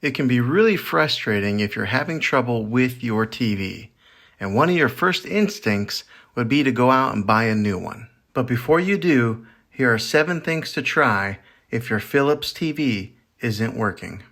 It can be really frustrating if you're having trouble with your TV, and one of your first instincts would be to go out and buy a new one. But before you do, here are 7 things to try if your Philips TV isn't working.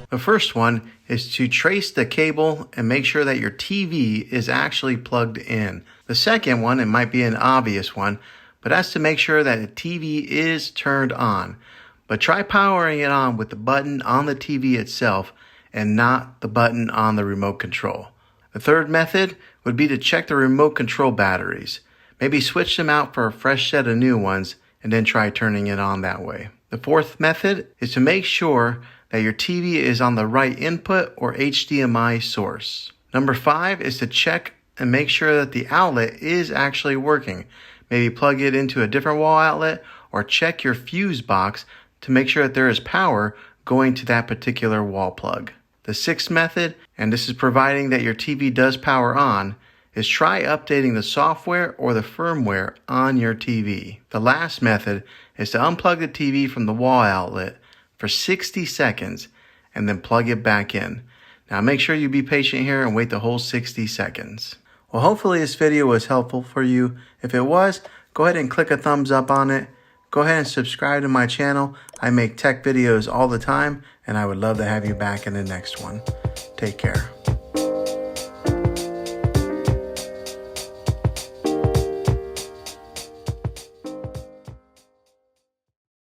The first one is to trace the cable and make sure that your TV is actually plugged in. The second one, it might be an obvious one, but that's to make sure that the TV is turned on. But try powering it on with the button on the TV itself and not the button on the remote control. The third method would be to check the remote control batteries. Maybe switch them out for a fresh set of new ones and then try turning it on that way. The fourth method is to make sure that your TV is on the right input or HDMI source. Number 5 is to check and make sure that the outlet is actually working. Maybe plug it into a different wall outlet or check your fuse box to make sure that there is power going to that particular wall plug. The sixth method, and this is providing that your TV does power on, is try updating the software or the firmware on your TV. The last method is to unplug the TV from the wall outlet for 60 seconds and then plug it back in. Now make sure you be patient here and wait the whole 60 seconds. Well, hopefully this video was helpful for you. If it was, go ahead and click a thumbs up on it. Go ahead and subscribe to my channel. I make tech videos all the time, and I would love to have you back in the next one. Take care.